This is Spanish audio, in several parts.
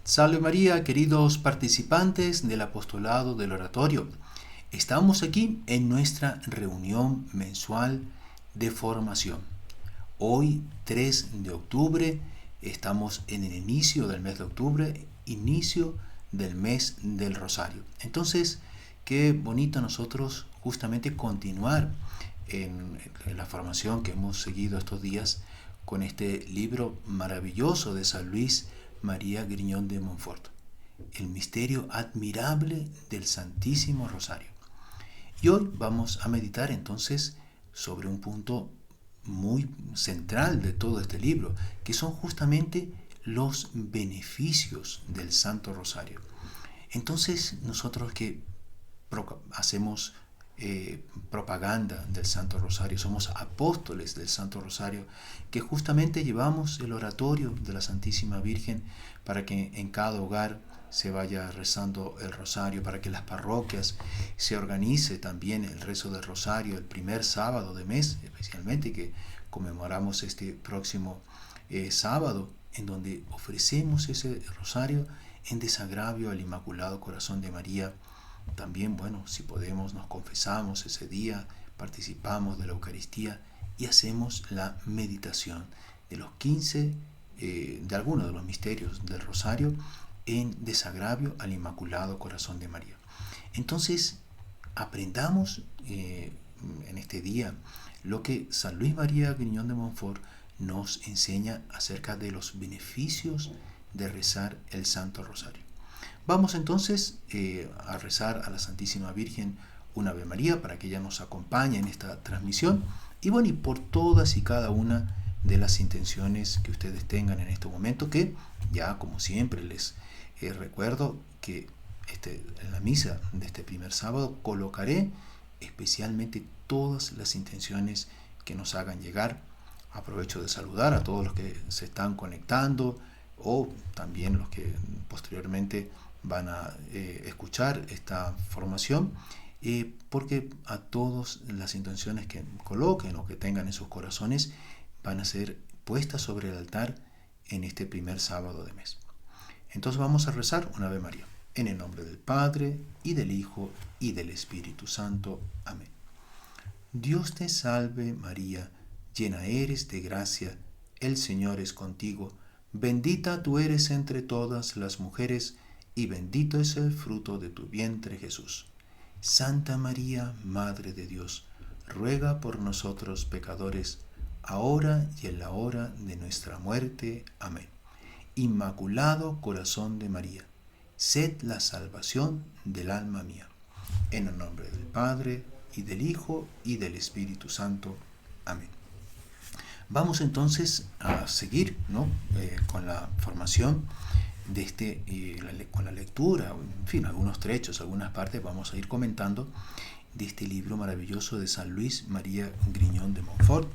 Salve María, queridos participantes del apostolado del oratorio. Estamos aquí en nuestra reunión mensual de formación. Hoy, 3 de octubre, estamos en el inicio del mes de octubre, inicio del mes del Rosario. Entonces, qué bonito nosotros justamente continuar en la formación que hemos seguido estos días con este libro maravilloso de San Luis María Griñón de Montfort, el misterio admirable del Santísimo Rosario. Y hoy vamos a meditar entonces sobre un punto muy central de todo este libro, que son justamente los beneficios del Santo Rosario. Entonces, nosotros que hacemos propaganda del Santo Rosario, somos apóstoles del Santo Rosario, que justamente llevamos el oratorio de la Santísima Virgen para que en cada hogar se vaya rezando el rosario, para que las parroquias se organice también el rezo del rosario el primer sábado de mes, especialmente que conmemoramos este próximo sábado, en donde ofrecemos ese rosario en desagravio al Inmaculado Corazón de María. También, bueno, si podemos, nos confesamos ese día, participamos de la Eucaristía y hacemos la meditación de los 15, de algunos de los misterios del Rosario en desagravio al Inmaculado Corazón de María. Entonces, aprendamos en este día lo que San Luis María Griñón de Montfort nos enseña acerca de los beneficios de rezar el Santo Rosario. Vamos entonces a rezar a la Santísima Virgen un Ave María para que ella nos acompañe en esta transmisión y bueno, y por todas y cada una de las intenciones que ustedes tengan en este momento, que ya como siempre les recuerdo que en la misa de este primer sábado colocaré especialmente todas las intenciones que nos hagan llegar. Aprovecho de saludar a todos los que se están conectando o también los que posteriormente van a escuchar esta formación, porque a todas las intenciones que coloquen o que tengan en sus corazones van a ser puestas sobre el altar en este primer sábado de mes. Entonces vamos a rezar una Ave María. En el nombre del Padre, y del Hijo, y del Espíritu Santo. Amén. Dios te salve María, llena eres de gracia, el Señor es contigo, bendita tú eres entre todas las mujeres, y bendito es el fruto de tu vientre Jesús. Santa María, Madre de Dios, ruega por nosotros pecadores, ahora y en la hora de nuestra muerte. Amén. Inmaculado Corazón de María, sed la salvación del alma mía. En el nombre del Padre, y del Hijo, y del Espíritu Santo. Amén. Vamos entonces a seguir, ¿no? Con la formación de con la lectura, en fin, algunos trechos, algunas partes vamos a ir comentando de este libro maravilloso de San Luis María Griñón de Montfort,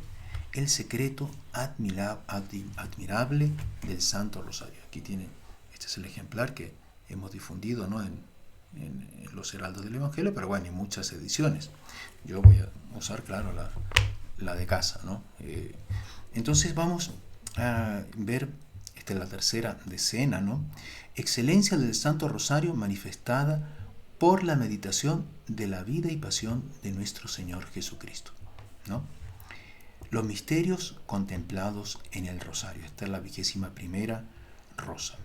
El secreto admirable del Santo Rosario. Aquí tiene, este es el ejemplar que hemos difundido, ¿no? en los Heraldos del Evangelio, pero bueno, en muchas ediciones. Yo voy a usar, claro, la de casa, ¿no? Entonces vamos a ver la tercera decena, ¿no? Excelencia del Santo Rosario manifestada por la meditación de la vida y pasión de nuestro Señor Jesucristo, ¿no? Los misterios contemplados en el Rosario. Esta es la 21ª rosa.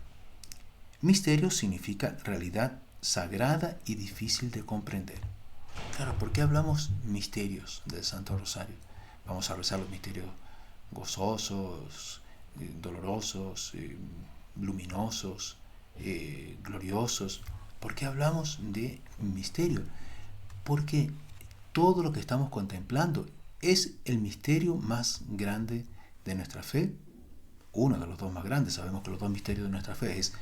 Misterio significa realidad sagrada y difícil de comprender. Claro, ¿por qué hablamos misterios del Santo Rosario? Vamos a rezar los misterios gozosos, dolorosos, luminosos, gloriosos. ¿Por qué hablamos de misterio? Porque todo lo que estamos contemplando es el misterio más grande de nuestra fe, uno de los dos más grandes. Sabemos que los dos misterios de nuestra fe es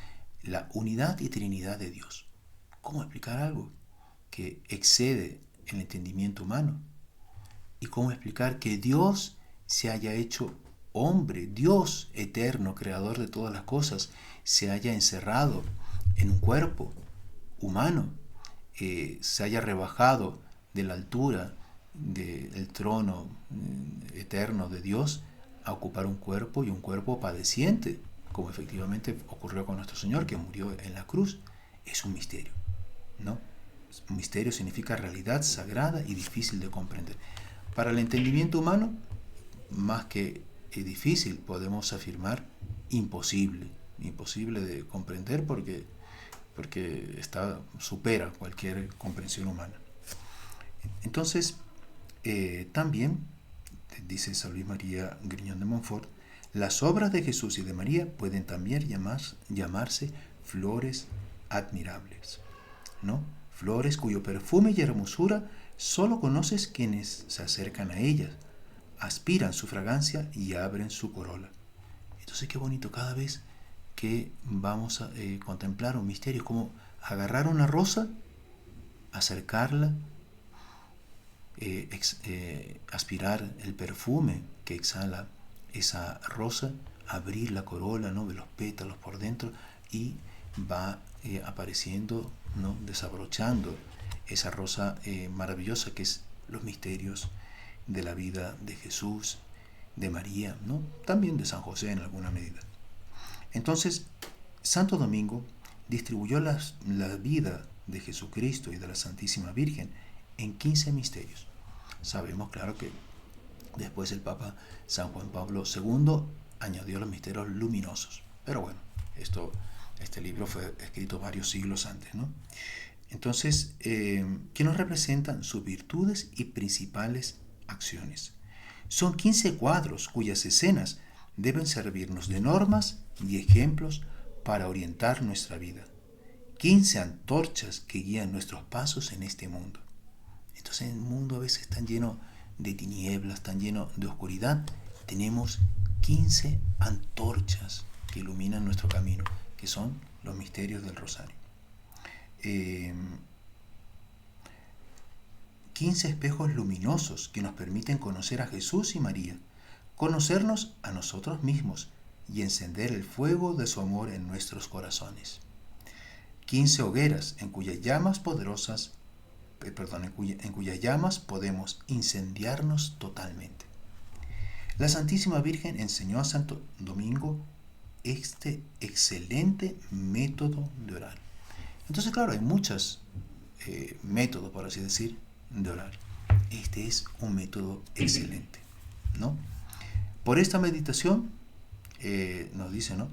la unidad y trinidad de Dios. ¿Cómo explicar algo que excede el entendimiento humano? ¿Y cómo explicar que Dios se haya hecho hombre, Dios eterno, creador de todas las cosas, se haya encerrado en un cuerpo humano, se haya rebajado de la altura del trono eterno de Dios a ocupar un cuerpo, y un cuerpo padeciente? como efectivamente ocurrió con nuestro Señor, que murió en la cruz, es un misterio, ¿no? Un misterio significa realidad sagrada y difícil de comprender. Para el entendimiento humano, más que difícil, podemos afirmar imposible de comprender porque supera cualquier comprensión humana. Entonces, también, dice San Luis María Griñón de Montfort, las obras de Jesús y de María pueden también llamarse flores admirables, ¿no? Flores cuyo perfume y hermosura solo conoces quienes se acercan a ellas, aspiran su fragancia y abren su corola. Entonces qué bonito cada vez que vamos a contemplar un misterio, es como agarrar una rosa, acercarla, aspirar el perfume que exhala esa rosa, abrir la corola, ¿no?, de los pétalos por dentro, y va apareciendo, ¿no?, desabrochando esa rosa maravillosa que es los misterios de la vida de Jesús, de María, ¿no?, también de San José en alguna medida. Entonces, Santo Domingo distribuyó la vida de Jesucristo y de la Santísima Virgen en 15 misterios. Sabemos, claro, que después el Papa San Juan Pablo II añadió los misterios luminosos. Pero bueno, este libro fue escrito varios siglos antes, ¿no? Entonces, ¿qué nos representan sus virtudes y principales acciones? Son 15 cuadros cuyas escenas deben servirnos de normas y ejemplos para orientar nuestra vida. 15 antorchas que guían nuestros pasos en este mundo. Entonces, el mundo a veces está lleno de tinieblas, tan lleno de oscuridad. Tenemos 15 antorchas que iluminan nuestro camino, que son los misterios del Rosario. 15 espejos luminosos que nos permiten conocer a Jesús y María, conocernos a nosotros mismos y encender el fuego de su amor en nuestros corazones. 15 hogueras en cuyas llamas podemos incendiarnos totalmente. La Santísima Virgen enseñó a Santo Domingo este excelente método de orar. Entonces, claro, hay muchos métodos, por así decir, de orar. Este es un método excelente, ¿no? Por esta meditación, nos dice, ¿no?,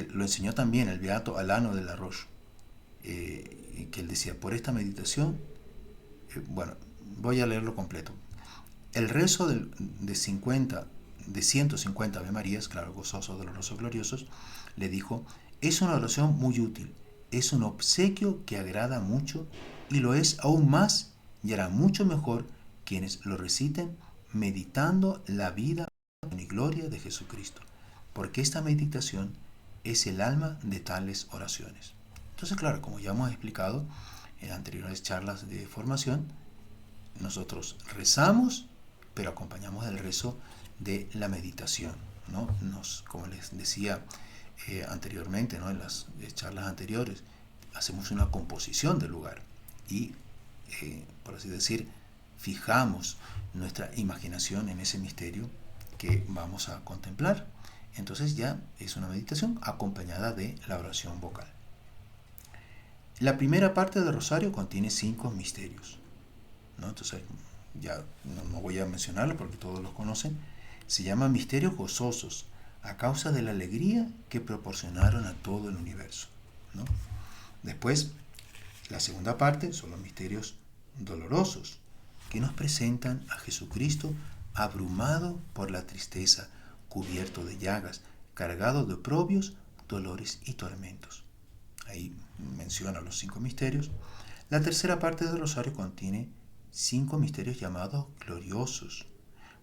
lo enseñó también el beato Alano de la Roche, que él decía, por esta meditación, bueno, voy a leerlo completo. El rezo de 150 Ave Marías, claro, gozosos, dolorosos, gloriosos, le dijo, es una oración muy útil, es un obsequio que agrada mucho y lo es aún más y hará mucho mejor quienes lo reciten meditando la vida y gloria de Jesucristo, porque esta meditación es el alma de tales oraciones. Entonces, claro, como ya hemos explicado en anteriores charlas de formación, nosotros rezamos, pero acompañamos el rezo de la meditación, ¿no? Como les decía anteriormente, ¿no?, en las charlas anteriores, hacemos una composición del lugar y, por así decir, fijamos nuestra imaginación en ese misterio que vamos a contemplar. Entonces ya es una meditación acompañada de la oración vocal. La primera parte del rosario contiene 5 misterios, ¿no? Entonces ya no voy a mencionarlo porque todos los conocen. Se llaman misterios gozosos a causa de la alegría que proporcionaron a todo el universo, ¿no? Después, la segunda parte son los misterios dolorosos, que nos presentan a Jesucristo abrumado por la tristeza, cubierto de llagas, cargado de oprobios, dolores y tormentos. Ahí menciona los 5 misterios. La tercera parte del rosario contiene 5 misterios llamados gloriosos,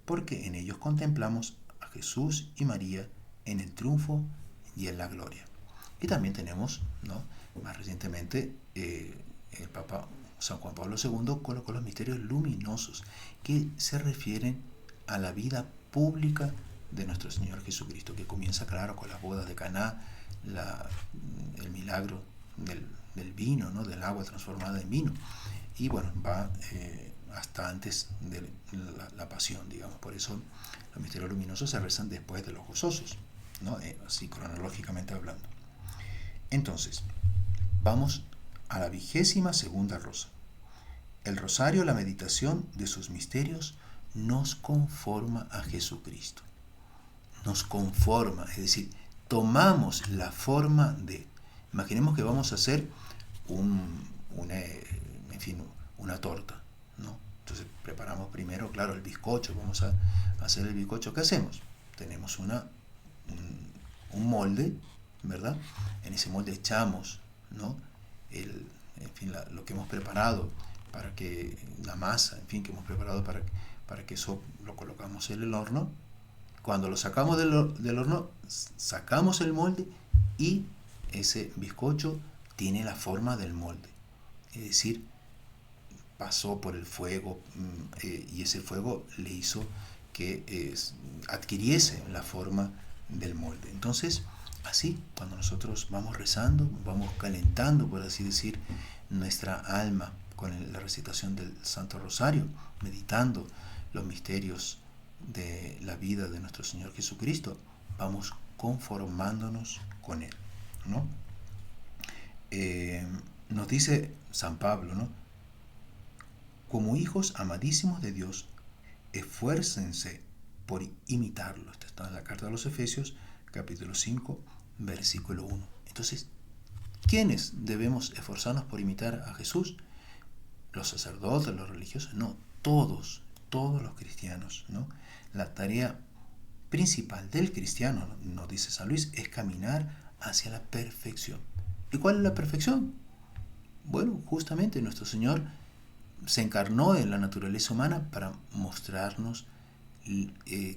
porque en ellos contemplamos a Jesús y María en el triunfo y en la gloria. Y también tenemos, ¿no?, más recientemente, el Papa San Juan Pablo II colocó los misterios luminosos, que se refieren a la vida pública de nuestro Señor Jesucristo, que comienza, claro, con las bodas de Caná, el milagro del vino, ¿no?, del agua transformada en vino, y bueno, va hasta antes de la pasión, digamos. Por eso los misterios luminosos se rezan después de los gozosos. ¿no? Así cronológicamente hablando. Entonces, vamos a la 22ª rosa. El rosario, la meditación de sus misterios, nos conforma a Jesucristo. Nos conforma, es decir, tomamos la forma de. Imaginemos que vamos a hacer en fin, una torta, ¿no? Entonces preparamos primero, claro, el bizcocho. Vamos a hacer el bizcocho. ¿Qué hacemos? Tenemos un molde, ¿verdad? En ese molde echamos, ¿no? En fin, lo que hemos preparado para que la masa, en fin, que hemos preparado para que eso lo colocamos en el horno. Cuando lo sacamos del horno, sacamos el molde y ese bizcocho tiene la forma del molde. Es decir, pasó por el fuego y ese fuego le hizo que adquiriese la forma del molde. Entonces, así, cuando nosotros vamos rezando, vamos calentando, por así decir, nuestra alma con la recitación del Santo Rosario, meditando los misterios de la vida de nuestro Señor Jesucristo, vamos conformándonos con Él, ¿no? Nos dice San Pablo, ¿no? Como hijos amadísimos de Dios, esfuércense por imitarlo. Esto está en la carta de los Efesios, capítulo 5, versículo 1. Entonces, ¿quiénes debemos esforzarnos por imitar a Jesús? ¿Los sacerdotes, los religiosos? No, todos los cristianos, ¿no? La tarea principal del cristiano, nos dice San Luis, es caminar hacia la perfección. ¿Y cuál es la perfección? Bueno, justamente nuestro Señor se encarnó en la naturaleza humana para mostrarnos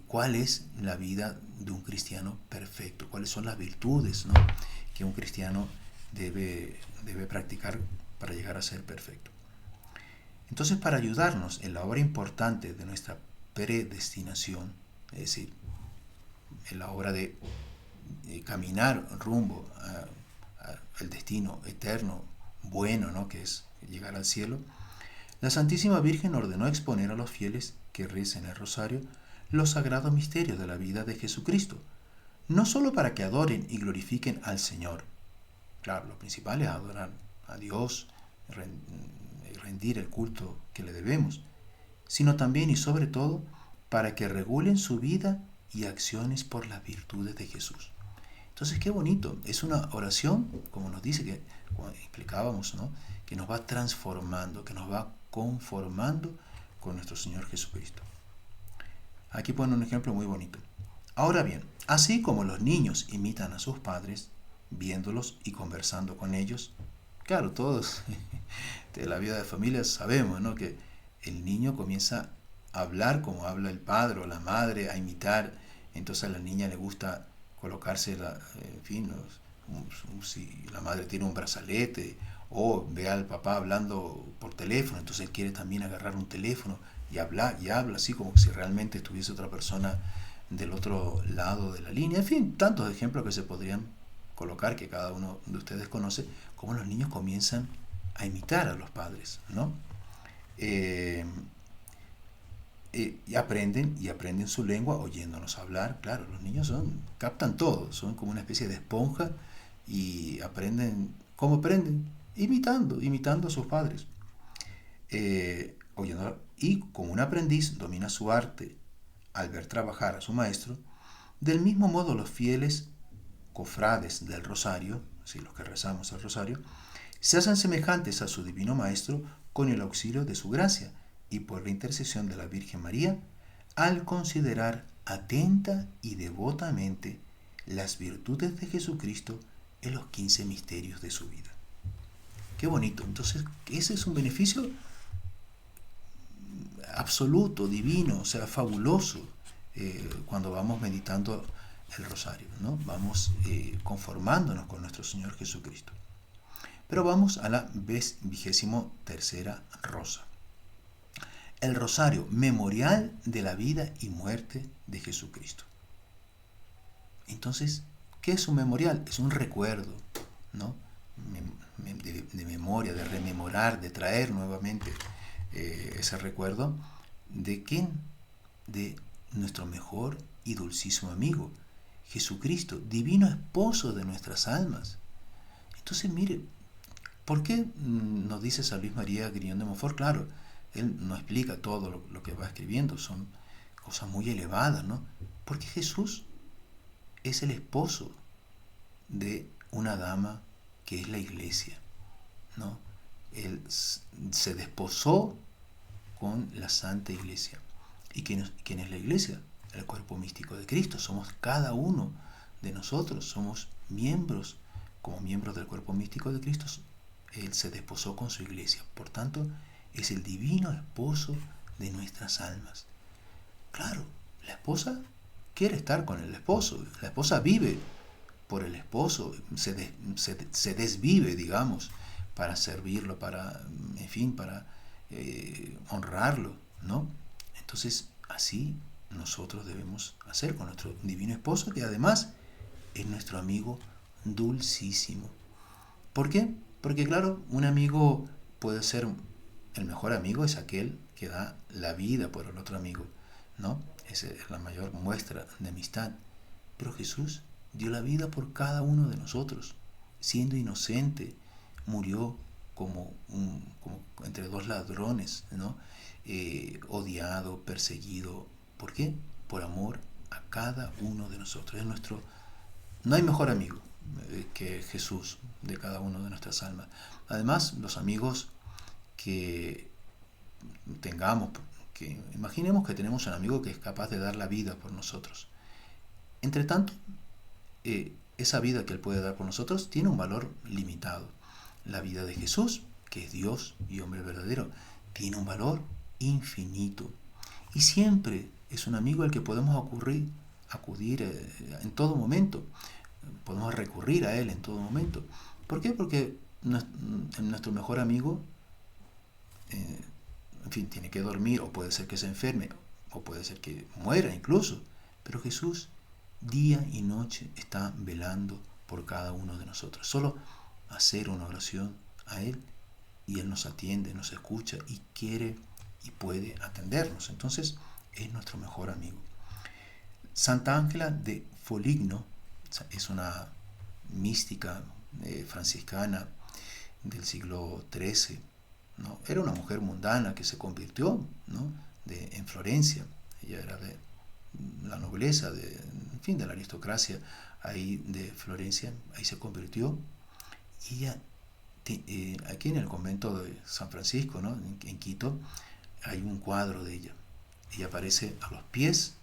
cuál es la vida de un cristiano perfecto, cuáles son las virtudes, ¿no?, que un cristiano debe practicar para llegar a ser perfecto. Entonces, para ayudarnos en la obra importante de nuestra predestinación, es decir, en la obra de caminar rumbo al destino eterno, bueno, ¿no?, que es llegar al cielo, la Santísima Virgen ordenó exponer a los fieles que recen el rosario los sagrados misterios de la vida de Jesucristo, no solo para que adoren y glorifiquen al Señor. Claro, lo principal es adorar a Dios, rendir el culto que le debemos, sino también y sobre todo para que regulen su vida y acciones por las virtudes de Jesús. Entonces, qué bonito, es una oración, como nos dice, que como explicábamos, ¿no?, que nos va transformando, que nos va conformando con nuestro Señor Jesucristo. Aquí pone un ejemplo muy bonito. Ahora bien, así como los niños imitan a sus padres, viéndolos y conversando con ellos, claro, todos de la vida de familia sabemos, ¿no?, que el niño comienza a hablar como habla el padre o la madre, a imitar. Entonces a la niña le gusta colocarse, en fin, si la madre tiene un brazalete o ve al papá hablando por teléfono, entonces él quiere también agarrar un teléfono y habla así como si realmente estuviese otra persona del otro lado de la línea. En fin, tantos ejemplos que se podrían colocar, que cada uno de ustedes conoce, cómo los niños comienzan a imitar a los padres, ¿no? Y aprenden su lengua oyéndonos hablar. Claro, los niños captan todo, son como una especie de esponja y aprenden. ¿Cómo aprenden? Imitando a sus padres. Y como un aprendiz domina su arte al ver trabajar a su maestro, del mismo modo los fieles cofrades del rosario, así los que rezamos el rosario, se hacen semejantes a su divino maestro con el auxilio de su gracia y por la intercesión de la Virgen María, al considerar atenta y devotamente las virtudes de Jesucristo en los 15 misterios de su vida. Qué bonito. Entonces, ese es un beneficio absoluto, divino, o sea, fabuloso, cuando vamos meditando el rosario, ¿no? Vamos conformándonos con nuestro Señor Jesucristo. Pero vamos a la 23ª rosa. El rosario, memorial de la vida y muerte de Jesucristo. Entonces, ¿qué es un memorial? Es un recuerdo, ¿no?, de memoria, de rememorar, de traer nuevamente ese recuerdo. ¿De quién? De nuestro mejor y dulcísimo amigo, Jesucristo, divino esposo de nuestras almas. Entonces, mire, ¿por qué nos dice San Luis María Grignion de Montfort? Claro, él no explica todo lo que va escribiendo, son cosas muy elevadas, ¿no? Porque Jesús es el esposo de una dama que es la iglesia, ¿no? Él se desposó con la Santa Iglesia. ¿Y quién es la iglesia? El cuerpo místico de Cristo. Somos cada uno de nosotros, somos miembros, como miembros del cuerpo místico de Cristo. Él se desposó con su iglesia. Por tanto, es el divino esposo de nuestras almas. Claro, la esposa quiere estar con el esposo. La esposa vive por el esposo, se desvive, digamos, para servirlo, para, en fin, para honrarlo, ¿no? Entonces, así nosotros debemos hacer con nuestro divino esposo, que además es nuestro amigo dulcísimo. ¿Por qué? Porque claro, un amigo puede ser, el mejor amigo es aquel que da la vida por el otro amigo, ¿no? Esa es la mayor muestra de amistad. Pero Jesús dio la vida por cada uno de nosotros, siendo inocente, murió como entre dos ladrones, ¿no? Odiado, perseguido. ¿Por qué? Por amor a cada uno de nosotros. No hay mejor amigo que Jesús de cada uno de nuestras almas. Además, los amigos que tengamos, que imaginemos que tenemos un amigo que es capaz de dar la vida por nosotros. Entre tanto, esa vida que Él puede dar por nosotros tiene un valor limitado. La vida de Jesús, que es Dios y hombre verdadero, tiene un valor infinito. Y siempre es un amigo al que podemos acudir en todo momento. Podemos recurrir a Él en todo momento. ¿Por qué? Porque nuestro mejor amigo, en fin, tiene que dormir, o puede ser que se enferme, o puede ser que muera incluso. Pero Jesús día y noche está velando por cada uno de nosotros. Solo hacer una oración a Él y Él nos atiende, nos escucha y quiere y puede atendernos. Entonces es nuestro mejor amigo. Santa Ángela de Foligno es una mística franciscana del siglo XIII, ¿no? Era una mujer mundana que se convirtió, ¿no? En Florencia. Ella era de la nobleza, en fin, de la aristocracia ahí de Florencia. Ahí se convirtió. Y ella, aquí en el convento de San Francisco, ¿no? En Quito, hay un cuadro de ella. Ella aparece a los pies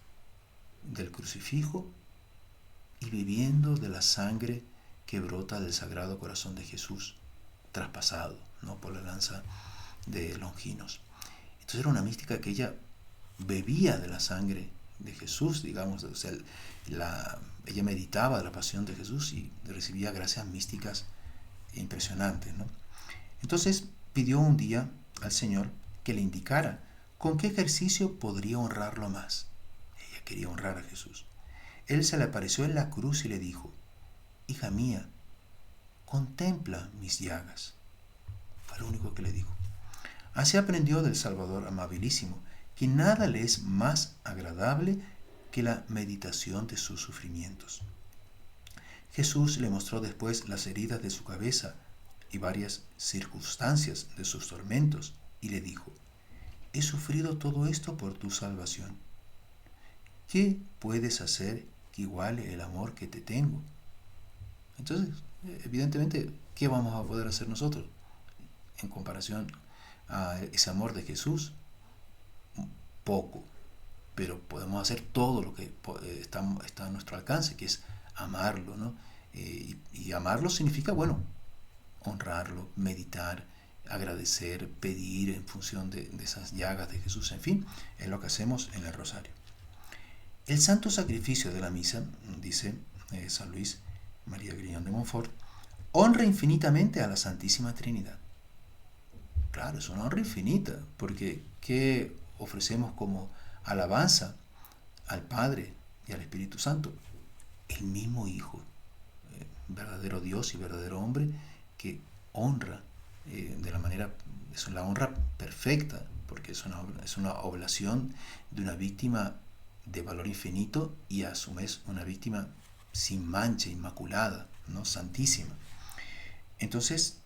del crucifijo y bebiendo de la sangre que brota del Sagrado Corazón de Jesús, traspasado, ¿no? Por la lanza de Longinos. Entonces era una mística que ella bebía de la sangre de Jesús, digamos, o sea, ella meditaba de la pasión de Jesús y recibía gracias místicas impresionantes, ¿no? Entonces pidió un día al Señor que le indicara con qué ejercicio podría honrarlo más. Ella quería honrar a Jesús. Él se le apareció en la cruz y le dijo: hija mía, contempla mis llagas. Fue lo único que le dijo. Así aprendió del Salvador amabilísimo que nada le es más agradable que la meditación de sus sufrimientos. Jesús le mostró después las heridas de su cabeza y varias circunstancias de sus tormentos y le dijo: he sufrido todo esto por tu salvación. ¿Qué puedes hacer que iguale el amor que te tengo? Entonces, evidentemente, ¿qué vamos a poder hacer nosotros en comparación a ese amor de Jesús? Poco, pero podemos hacer todo lo que está a nuestro alcance, que es amarlo, ¿no? Y amarlo significa, bueno, honrarlo, meditar, agradecer, pedir en función de esas llagas de Jesús, en fin, es lo que hacemos en el rosario. El santo sacrificio de la misa, dice San Luis María Grignion de Montfort, honra infinitamente a la Santísima Trinidad. Claro, es una honra infinita, porque ¿qué ofrecemos como alabanza al Padre y al Espíritu Santo? El mismo Hijo, verdadero Dios y verdadero hombre, que honra de la manera, es la honra perfecta, porque es una oblación de una víctima de valor infinito y a su vez una víctima sin mancha, inmaculada, ¿no? Santísima. Entonces,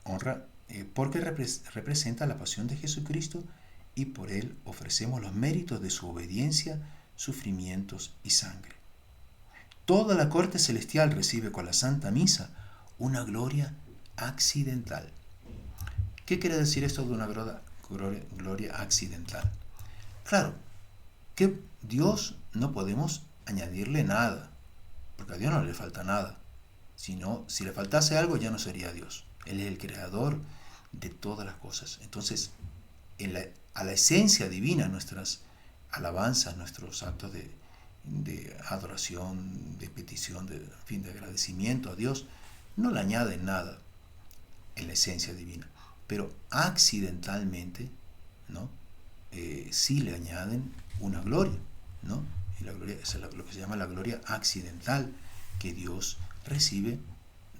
honra porque representa la pasión de Jesucristo y por él ofrecemos los méritos de su obediencia, sufrimientos y sangre. Toda la corte celestial recibe con la Santa Misa una gloria accidental. ¿Qué quiere decir esto de una gloria accidental? Claro, que Dios no podemos añadirle nada, porque a Dios no le falta nada. Si le faltase algo ya no sería Dios. Él es el creador de todas las cosas. Entonces, a la esencia divina, nuestras alabanzas, nuestros actos de adoración, de petición, de agradecimiento a Dios, no le añaden nada en la esencia divina. Pero accidentalmente, ¿no? Sí le añaden una gloria, ¿no? Y la gloria es lo que se llama la gloria accidental que Dios recibe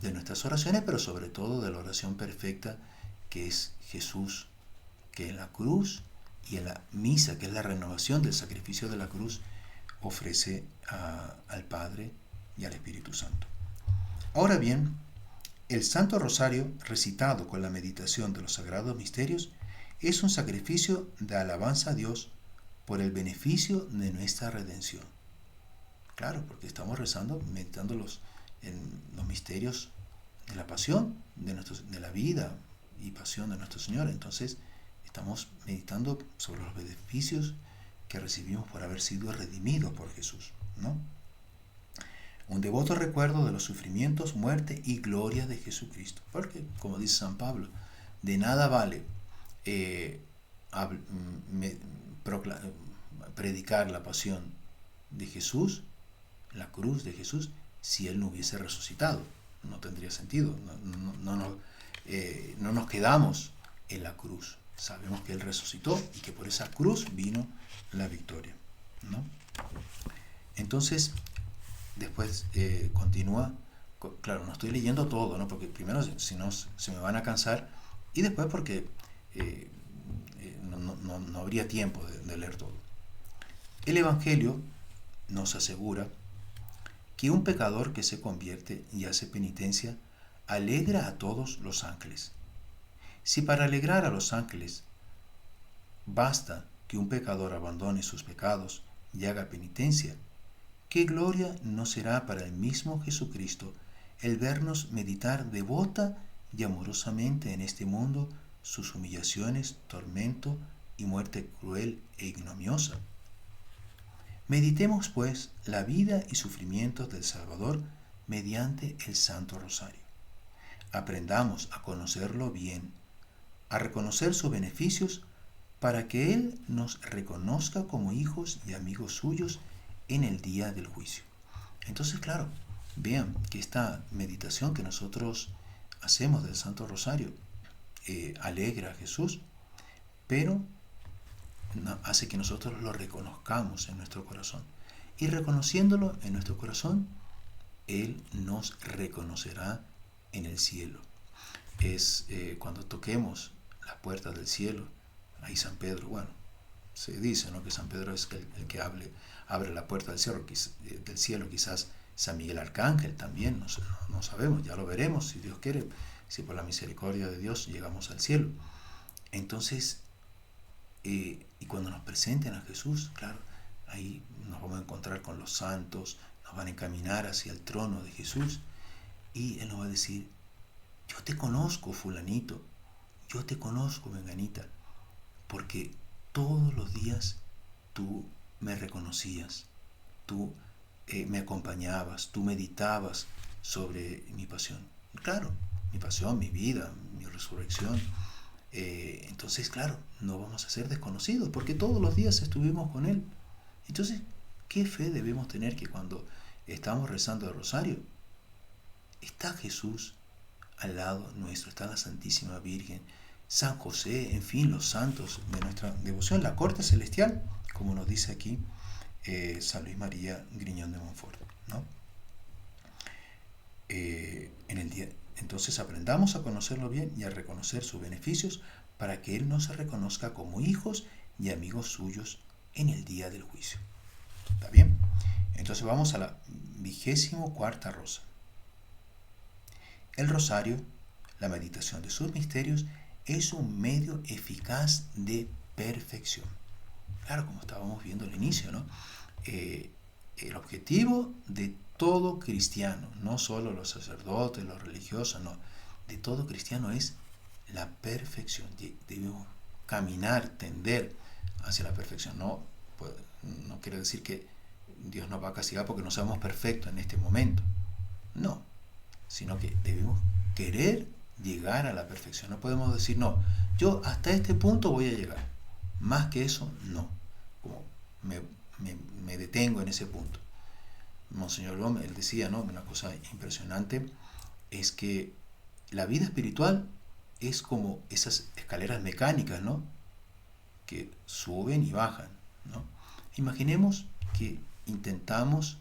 de nuestras oraciones, pero sobre todo de la oración perfecta que es Jesús, que en la cruz y en la misa, que es la renovación del sacrificio de la cruz, ofrece al Padre y al Espíritu Santo. Ahora bien, el Santo Rosario, recitado con la meditación de los sagrados misterios, es un sacrificio de alabanza a Dios por el beneficio de nuestra redención. Claro, porque estamos rezando, meditando en los misterios de la pasión, de la vida y pasión de nuestro Señor. Entonces, estamos meditando sobre los beneficios que recibimos por haber sido redimidos por Jesús, ¿no? Un devoto recuerdo de los sufrimientos, muerte y gloria de Jesucristo. Porque, como dice San Pablo, de nada vale predicar la pasión de Jesús, la cruz de Jesús, si Él no hubiese resucitado. No tendría sentido. No nos quedamos en la cruz. Sabemos que Él resucitó y que por esa cruz vino la victoria, ¿no? Entonces, después continúa. Claro, no estoy leyendo todo, ¿no? Porque primero, si no, se me van a cansar, y después porque no habría tiempo de leer todo. El Evangelio nos asegura que un pecador que se convierte y hace penitencia alegra a todos los ángeles. Si para alegrar a los ángeles basta que un pecador abandone sus pecados y haga penitencia, ¿qué gloria no será para el mismo Jesucristo el vernos meditar devota y amorosamente en este mundo sus humillaciones, tormento y muerte cruel e ignominiosa? Meditemos, pues, la vida y sufrimientos del Salvador mediante el Santo Rosario. Aprendamos a conocerlo bien, a reconocer sus beneficios, para que Él nos reconozca como hijos y amigos suyos en el día del juicio. Entonces, claro, vean que esta meditación que nosotros hacemos del Santo Rosario alegra a Jesús, pero hace que nosotros lo reconozcamos en nuestro corazón. Y reconociéndolo en nuestro corazón, Él nos reconocerá en el cielo. Es cuando toquemos las puertas del cielo, ahí San Pedro, bueno, se dice, ¿no?, que San Pedro es el que abre la puerta del cielo, quizás San Miguel Arcángel también, no sabemos, ya lo veremos, si Dios quiere, si por la misericordia de Dios llegamos al cielo. Entonces, y cuando nos presenten a Jesús, claro, ahí nos vamos a encontrar con los santos, nos van a encaminar hacia el trono de Jesús, y Él nos va a decir: yo te conozco, fulanito, yo te conozco, menganita, porque todos los días tú me reconocías, tú me acompañabas, tú meditabas sobre mi pasión. Claro, mi pasión, mi vida, mi resurrección. Entonces, claro, no vamos a ser desconocidos, porque todos los días estuvimos con Él. Entonces, ¿qué fe debemos tener que cuando estamos rezando el rosario, está Jesús al lado nuestro, está la Santísima Virgen, San José, en fin, los santos de nuestra devoción, la corte celestial, como nos dice aquí San Luis María Griñón de Montfort, ¿no? Entonces aprendamos a conocerlo bien y a reconocer sus beneficios para que Él nos reconozca como hijos y amigos suyos en el día del juicio. ¿Está bien? Entonces vamos a la 24ª rosa. El rosario, la meditación de sus misterios, es un medio eficaz de perfección. Claro, como estábamos viendo al inicio, ¿no? El objetivo de todo cristiano, no solo los sacerdotes, los religiosos, no, de todo cristiano es la perfección. Debemos caminar, tender hacia la perfección. No, pues, no quiere decir que Dios nos va a castigar porque no seamos perfectos en este momento. No, sino que debemos querer llegar a la perfección. No podemos decir, no, yo hasta este punto voy a llegar. Más que eso, no. Como me detengo en ese punto. Monseñor Gómez, él decía, ¿no? Una cosa impresionante es que la vida espiritual es como esas escaleras mecánicas, ¿no? Que suben y bajan, ¿no? Imaginemos que intentamos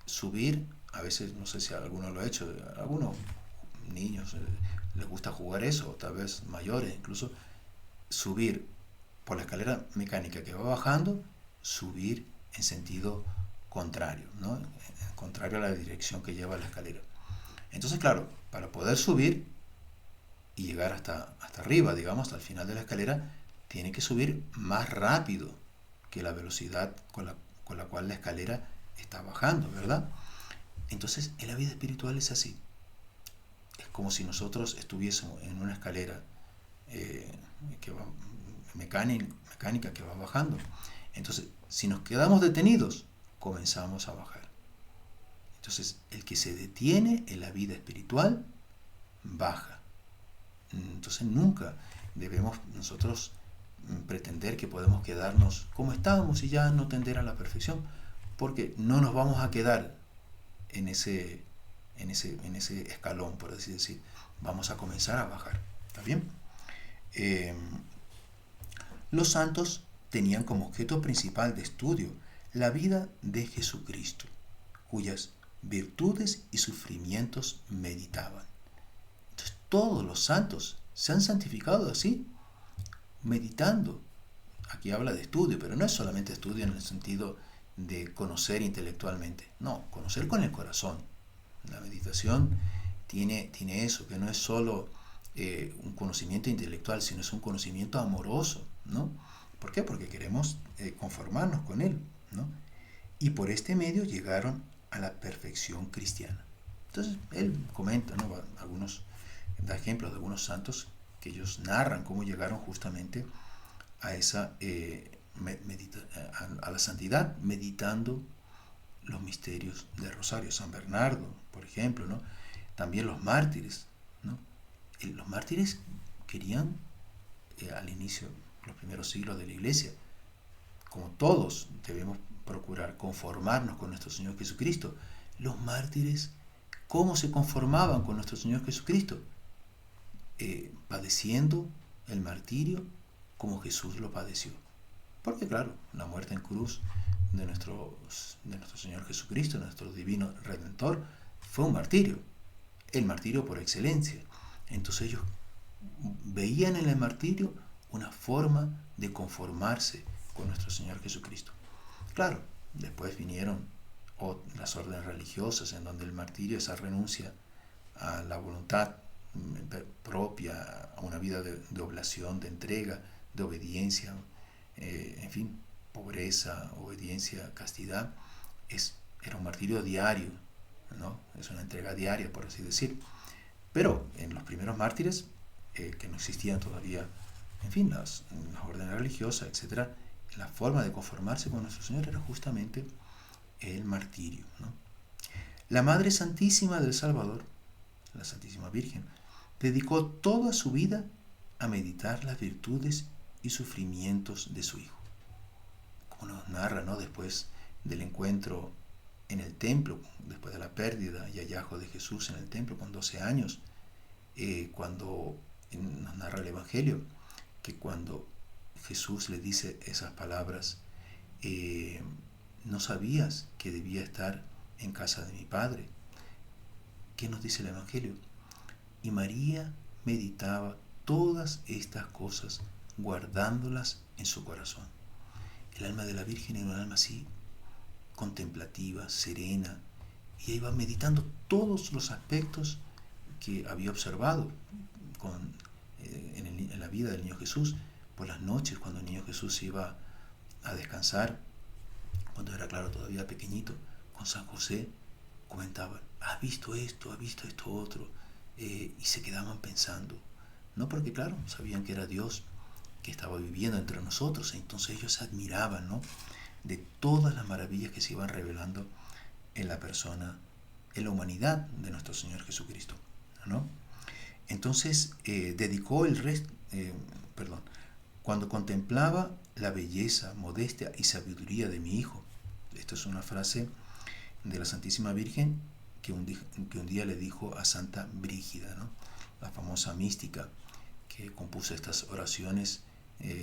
subir, a veces, no sé si alguno lo ha hecho, a algunos niños les gusta jugar eso, o tal vez mayores incluso, subir por la escalera mecánica que va bajando, subir en sentido contrario, ¿no? Contrario a la dirección que lleva la escalera. Entonces, claro, para poder subir y llegar hasta arriba, digamos, hasta el final de la escalera, tiene que subir más rápido que la velocidad con la cual la escalera está bajando, ¿verdad? Entonces, en la vida espiritual es así. Es como si nosotros estuviésemos en una escalera que va, mecánica que va bajando. Entonces, si nos quedamos detenidos, comenzamos a bajar. Entonces, el que se detiene en la vida espiritual, baja. Entonces, nunca debemos nosotros pretender que podemos quedarnos como estábamos y ya no tender a la perfección, porque no nos vamos a quedar en ese escalón, por así decir. Vamos a comenzar a bajar. ¿Está bien? Los santos tenían como objeto principal de estudio la vida de Jesucristo, cuyas virtudes y sufrimientos meditaban. Entonces, todos los santos se han santificado así, meditando. Aquí habla de estudio, pero no es solamente estudio en el sentido de conocer intelectualmente, no, conocer con el corazón. La meditación tiene eso, que no es solo un conocimiento intelectual, sino es un conocimiento amoroso, ¿no? ¿Por qué? Porque queremos conformarnos con él, ¿no? Y por este medio llegaron a la perfección cristiana. Entonces, él comenta, ¿no? Da ejemplos de algunos santos que ellos narran cómo llegaron justamente a esa a la santidad meditando los misterios del Rosario. San Bernardo, por ejemplo, ¿no? También los mártires, ¿no? Los mártires querían, al inicio, los primeros siglos de la Iglesia, como todos debemos procurar conformarnos con nuestro Señor Jesucristo. Los mártires, ¿cómo se conformaban con nuestro Señor Jesucristo? Padeciendo el martirio como Jesús lo padeció. Porque claro, la muerte en cruz de nuestro Señor Jesucristo, nuestro divino Redentor, fue un martirio, el martirio por excelencia. Entonces ellos veían en el martirio una forma de conformarse con nuestro Señor Jesucristo. Claro, después vinieron las órdenes religiosas en donde el martirio, esa renuncia a la voluntad propia, a una vida de oblación, de entrega, de obediencia, en fin, pobreza, obediencia, castidad, era un martirio diario, ¿no? Es una entrega diaria, por así decir. Pero en los primeros mártires, que no existían todavía, en fin, las órdenes religiosas, etc., la forma de conformarse con nuestro Señor era justamente el martirio, ¿no? La Madre Santísima del Salvador, la Santísima Virgen, dedicó toda su vida a meditar las virtudes y sufrimientos de su Hijo. Como nos narra, ¿no? Después del encuentro en el templo, después de la pérdida y hallazgo de Jesús en el templo con 12 años, cuando nos narra el Evangelio, que cuando Jesús le dice esas palabras, no sabías que debía estar en casa de mi Padre. ¿Qué nos dice el Evangelio? Y María meditaba todas estas cosas, guardándolas en su corazón. El alma de la Virgen era un alma así, contemplativa, serena, y iba meditando todos los aspectos que había observado en la vida del niño Jesús. Por las noches, cuando el niño Jesús iba a descansar, cuando era, claro, todavía pequeñito, con San José, comentaban: ¿has visto esto? ¿Has visto esto otro? Y se quedaban pensando, no, porque claro, sabían que era Dios que estaba viviendo entre nosotros, entonces ellos se admiraban, ¿no?, de todas las maravillas que se iban revelando en la persona, en la humanidad de nuestro Señor Jesucristo, ¿no? Entonces dedicó el resto, cuando contemplaba la belleza, modestia y sabiduría de mi Hijo. Esto es una frase de la Santísima Virgen que un día le dijo a Santa Brígida, ¿no?, la famosa mística que compuso estas oraciones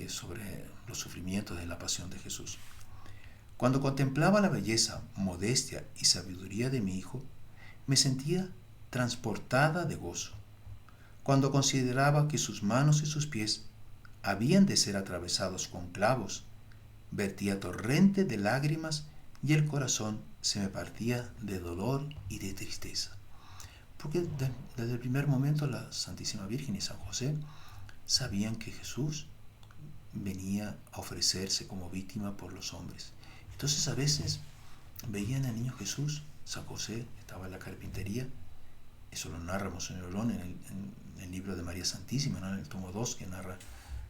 sobre los sufrimientos de la pasión de Jesús. Cuando contemplaba la belleza, modestia y sabiduría de mi Hijo, me sentía transportada de gozo. Cuando consideraba que sus manos y sus pies habían de ser atravesados con clavos, vertía torrente de lágrimas y el corazón se me partía de dolor y de tristeza. Porque desde el primer momento la Santísima Virgen y San José sabían que Jesús venía a ofrecerse como víctima por los hombres. Entonces a veces veían al niño Jesús. San José estaba en la carpintería. Eso lo narra Monseñor Olón en el libro de María Santísima, ¿no?, en el tomo 2, que narra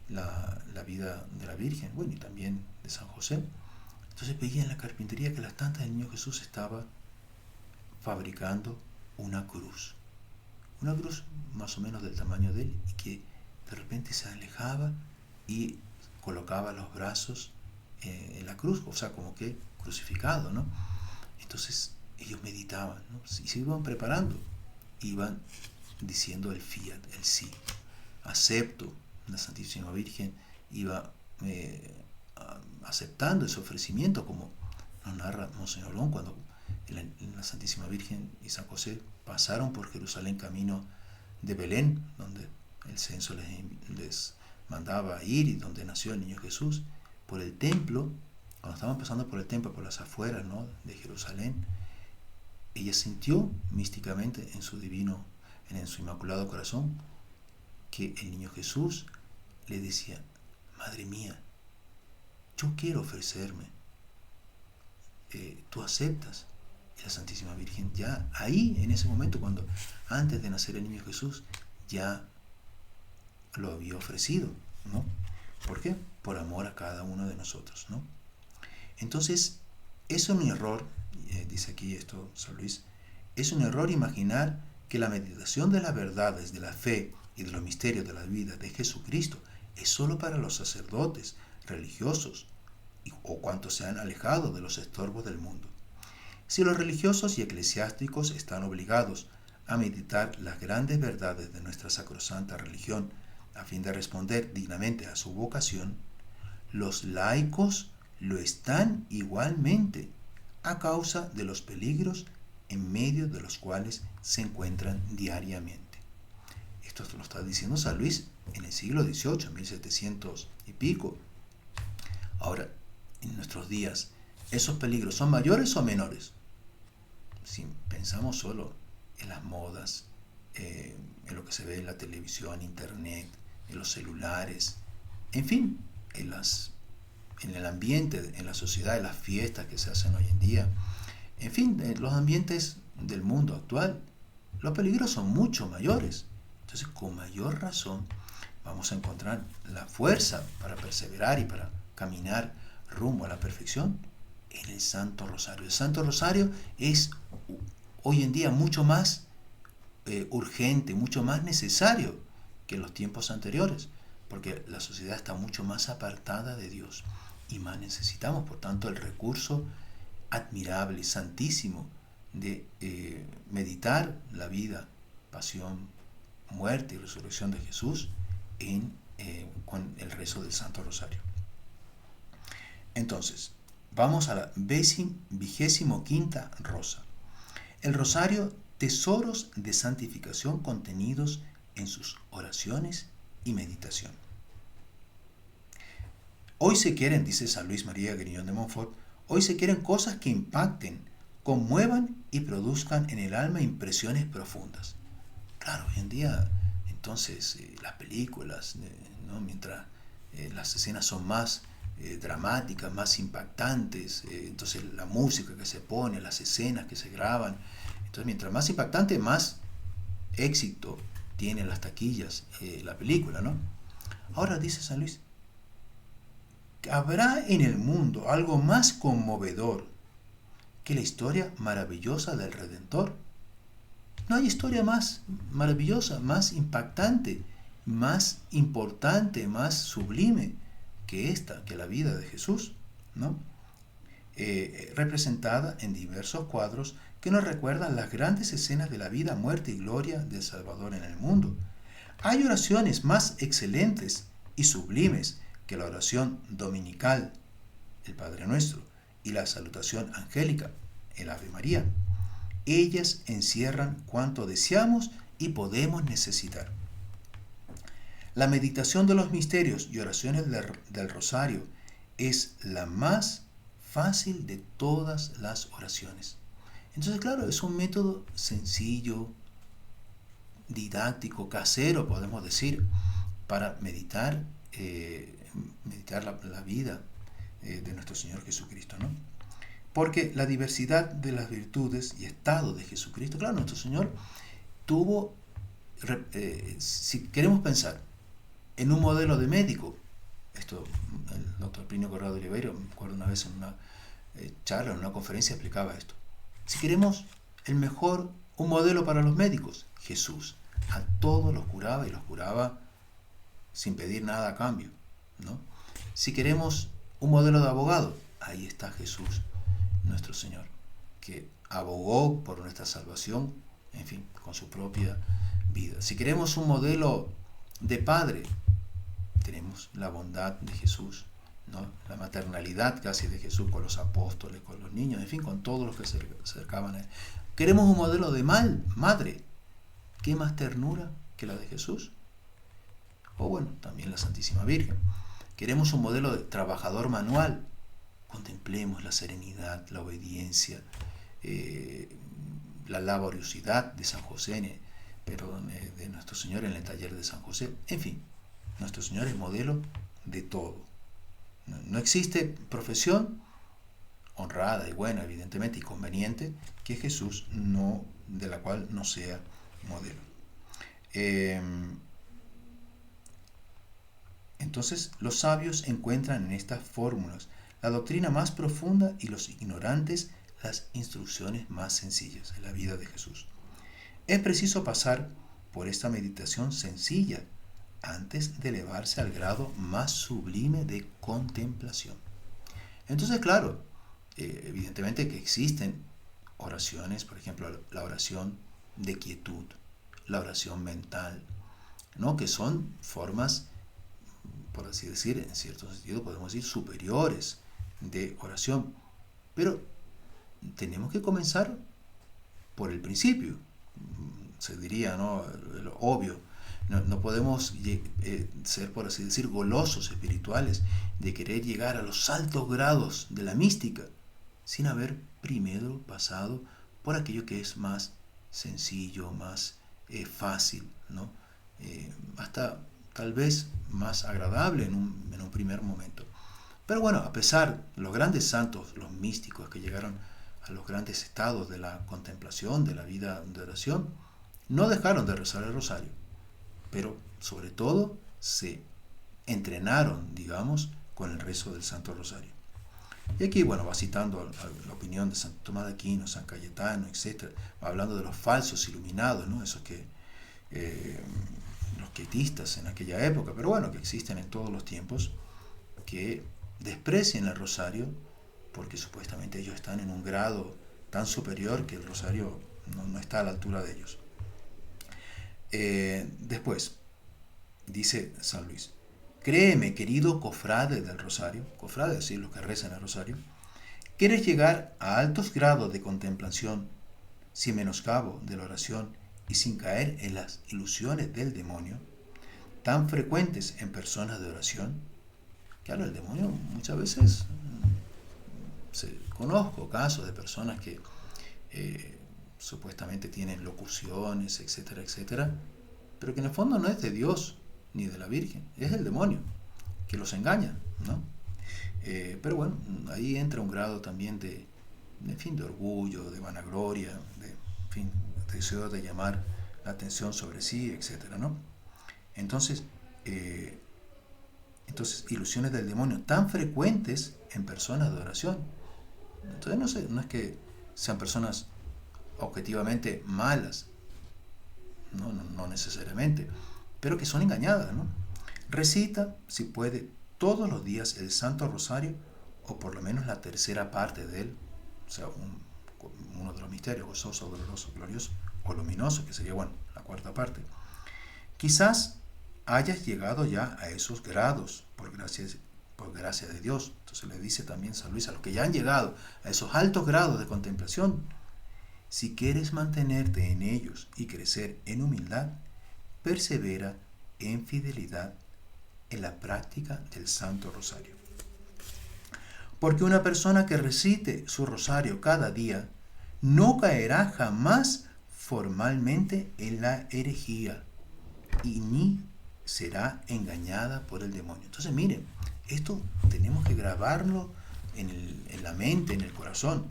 la vida de la Virgen, bueno, y también de San José. Entonces veía en la carpintería que a las tantas el niño Jesús estaba fabricando una cruz más o menos del tamaño de él, y que de repente se alejaba y colocaba los brazos en la cruz, o sea, como que crucificado, ¿no? Entonces ellos meditaban, ¿no?, y se iban preparando, iban diciendo el fiat, el sí, acepto. La Santísima Virgen iba aceptando ese ofrecimiento, como nos narra Monseñor Olón, cuando la Santísima Virgen y San José pasaron por Jerusalén camino de Belén, donde el censo les mandaba ir, y donde nació el niño Jesús. Por el templo, cuando estaban pasando por el templo, por las afueras, ¿no?, de Jerusalén, ella sintió místicamente en su inmaculado corazón, que el niño Jesús le decía: Madre mía, yo quiero ofrecerme, ¿tú aceptas? Y la Santísima Virgen, ya ahí, en ese momento, cuando antes de nacer el niño Jesús, ya lo había ofrecido, ¿no? ¿Por qué? Por amor a cada uno de nosotros, ¿no? Entonces, es un error, dice aquí esto San Luis, es un error imaginar que la meditación de las verdades de la fe y de los misterios de la vida de Jesucristo es solo para los sacerdotes, religiosos o cuantos se han alejado de los estorbos del mundo. Si los religiosos y eclesiásticos están obligados a meditar las grandes verdades de nuestra sacrosanta religión a fin de responder dignamente a su vocación, los laicos lo están igualmente a causa de los peligros en medio de los cuales se encuentran diariamente. Esto lo está diciendo San Luis en el siglo XVIII, 1700 y pico. Ahora, en nuestros días, ¿esos peligros son mayores o menores? Si pensamos solo en las modas, en lo que se ve en la televisión, internet, en los celulares, en fin, en el ambiente, en la sociedad, en las fiestas que se hacen hoy en día, en fin, en los ambientes del mundo actual, los peligros son mucho mayores. Entonces, con mayor razón, vamos a encontrar la fuerza para perseverar y para caminar rumbo a la perfección en el Santo Rosario. El Santo Rosario es hoy en día mucho más urgente, mucho más necesario que en los tiempos anteriores, porque la sociedad está mucho más apartada de Dios y más necesitamos, por tanto, el recurso admirable, santísimo, de meditar la vida, pasión, muerte y resurrección de Jesús con el rezo del Santo Rosario. Entonces, vamos a la 25ª rosa. El rosario, tesoros de santificación contenidos en sus oraciones y meditación. Hoy se quieren, dice San Luis María Grignion de Montfort, hoy se quieren cosas que impacten conmuevan y produzcan en el alma impresiones profundas. Claro, hoy en día, entonces, las películas, ¿no? Mientras las escenas son más dramáticas, más impactantes, entonces la música que se pone, las escenas que se graban, entonces mientras más impactante, más éxito tiene las taquillas la película, ¿no? Ahora dice San Luis, ¿habrá en el mundo algo más conmovedor que la historia maravillosa del Redentor? No hay historia más maravillosa, más impactante, más importante, más sublime que esta, que la vida de Jesús, ¿no? Representada en diversos cuadros que nos recuerdan las grandes escenas de la vida, muerte y gloria del Salvador en el mundo. Hay oraciones más excelentes y sublimes que la oración dominical, el Padre Nuestro, y la salutación angélica, el Ave María. Ellas encierran cuanto deseamos y podemos necesitar. La meditación de los misterios y oraciones del rosario es la más fácil de todas las oraciones. Entonces, claro, es un método sencillo, didáctico, casero, podemos decir, para meditar, la vida de nuestro Señor Jesucristo, ¿no? Porque la diversidad de las virtudes y estados de Jesucristo, claro, nuestro Señor tuvo, si queremos pensar en un modelo de médico, esto el doctor Plinio Corrado de Oliveira, me acuerdo una vez en una charla, en una conferencia explicaba esto. Si queremos un modelo para los médicos, Jesús. A todos los curaba y los curaba sin pedir nada a cambio, ¿no? Si queremos un modelo de abogado, ahí está Jesús, nuestro Señor, que abogó por nuestra salvación, en fin, con su propia vida. Si queremos un modelo de padre, tenemos la bondad de Jesús, ¿no? La maternalidad casi de Jesús con los apóstoles, con los niños, en fin, con todos los que se acercaban a él. Queremos un modelo de madre. ¿Qué más ternura que la de Jesús? O bueno, también la Santísima Virgen. Queremos un modelo de trabajador manual. Contemplemos la serenidad, la obediencia, la laboriosidad de San José, de nuestro Señor en el taller de San José. En fin, nuestro Señor es modelo de todo. No existe profesión honrada y buena, evidentemente, y conveniente, que Jesús de la cual no sea modelo. Entonces, los sabios encuentran en estas fórmulas la doctrina más profunda y los ignorantes las instrucciones más sencillas en la vida de Jesús. Es preciso pasar por esta meditación sencilla antes de elevarse al grado más sublime de contemplación. Entonces, claro, evidentemente que existen oraciones, por ejemplo, la oración de quietud, la oración mental, ¿no? Que son formas, por así decir, en cierto sentido podemos decir superiores de oración, pero tenemos que comenzar por el principio, se diría, ¿no? Lo obvio. No podemos ser, por así decir, golosos espirituales de querer llegar a los altos grados de la mística sin haber primero pasado por aquello que es más sencillo, más fácil, ¿no? Hasta tal vez más agradable en un primer momento. Pero bueno, a pesar de los grandes santos, los místicos que llegaron a los grandes estados de la contemplación, de la vida de oración, no dejaron de rezar el rosario, pero sobre todo se entrenaron, digamos, con el rezo del Santo Rosario. Y aquí, bueno, va citando la opinión de Santo Tomás de Aquino, San Cayetano, etc. Va hablando de los falsos iluminados, ¿no? Esos que, los quietistas en aquella época, pero bueno, que existen en todos los tiempos, que desprecian el rosario porque supuestamente ellos están en un grado tan superior que el rosario no está a la altura de ellos. Después, dice San Luis, créeme, querido cofrade del rosario, cofrade es decir, los que rezan el rosario, ¿quieres llegar a altos grados de contemplación sin menoscabo de la oración y sin caer en las ilusiones del demonio, tan frecuentes en personas de oración? Claro, el demonio muchas veces, conozco casos de personas que supuestamente tienen locuciones, etcétera, etcétera, pero que en el fondo no es de Dios ni de la Virgen, es el demonio que los engaña, ¿no? Pero bueno, ahí entra un grado también en fin, de orgullo, de vanagloria, de, en fin, deseo de llamar la atención sobre sí, etcétera, ¿no? Entonces, ilusiones del demonio tan frecuentes en personas de oración. Entonces, no es que sean personas objetivamente malas, no necesariamente, pero que son engañadas, ¿no? Recita, si puede, todos los días el Santo Rosario, o por lo menos la tercera parte de él, o sea, uno de los misterios, gozoso, doloroso, glorioso, o luminoso, que sería, bueno, la cuarta parte. Quizás hayas llegado ya a esos grados, por gracia de Dios. Entonces le dice también San Luis a los que ya han llegado a esos altos grados de contemplación: si quieres mantenerte en ellos y crecer en humildad, persevera en fidelidad en la práctica del Santo Rosario. Porque una persona que recite su rosario cada día no caerá jamás formalmente en la herejía y ni será engañada por el demonio. Entonces miren, esto tenemos que grabarlo en la mente, en el corazón.